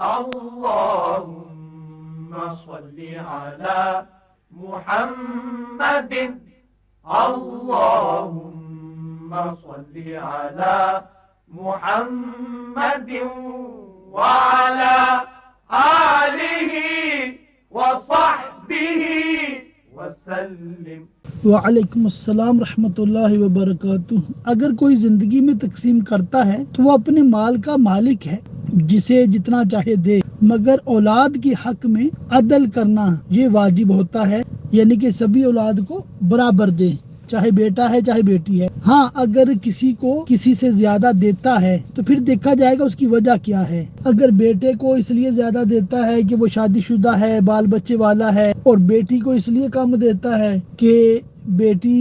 اللهم صل على محمد اللهم صل على محمد وعلى آله وصحبه وسلم۔ وعلیکم السلام رحمۃ اللہ وبرکاتہ۔ اگر کوئی زندگی میں تقسیم کرتا ہے تو وہ اپنے مال کا مالک ہے، جسے جتنا چاہے دے، مگر اولاد کے حق میں عدل کرنا یہ واجب ہوتا ہے، یعنی کہ سبھی اولاد کو برابر دے، چاہے بیٹا ہے چاہے بیٹی ہے۔ ہاں، اگر کسی کو کسی سے زیادہ دیتا ہے تو پھر دیکھا جائے گا اس کی وجہ کیا ہے۔ اگر بیٹے کو اس لیے زیادہ دیتا ہے کہ وہ شادی شدہ ہے، بال بچے والا ہے، اور بیٹی کو اس لیے کم دیتا ہے کہ بیٹی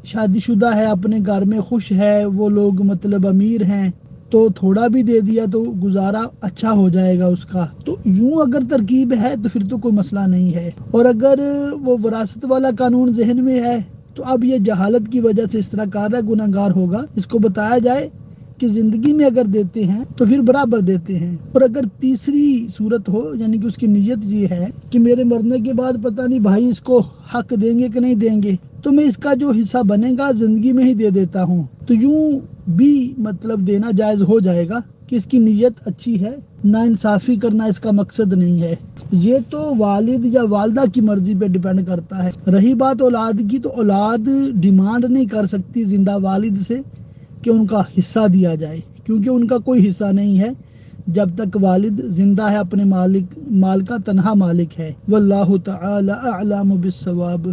شادی شدہ ہے، اپنے گھر میں خوش ہے، وہ لوگ مطلب امیر ہیں، تو تھوڑا بھی دے دیا تو گزارا اچھا ہو جائے گا اس کا۔ تو یوں اگر ترکیب ہے تو پھر تو کوئی مسئلہ نہیں ہے۔ اور اگر وہ وراثت والا قانون ذہن میں ہے تو اب یہ جہالت کی وجہ سے اس طرح کر رہا ہے، گناہگار ہوگا۔ اس کو بتایا جائے کہ زندگی میں اگر دیتے ہیں تو پھر برابر دیتے ہیں۔ اور اگر تیسری صورت ہو، یعنی کہ اس کی نیت یہ ہے کہ میرے مرنے کے بعد پتہ نہیں بھائی اس کو حق دیں گے کہ نہیں دیں گے، تو میں اس کا جو حصہ بنے گا زندگی میں ہی دے دیتا ہوں، تو یوں بھی مطلب دینا جائز ہو جائے گا کہ اس کی نیت اچھی ہے، ناانصافی کرنا اس کا مقصد نہیں ہے۔ یہ تو والد یا والدہ کی مرضی پہ ڈیپینڈ کرتا ہے۔ رہی بات اولاد کی، تو اولاد ڈیمانڈ نہیں کر سکتی زندہ والد سے کہ ان کا حصہ دیا جائے، کیونکہ ان کا کوئی حصہ نہیں ہے جب تک والد زندہ ہے، اپنے مال کا تنہا مالک ہے۔ واللہ تعالی اعلم بالصواب۔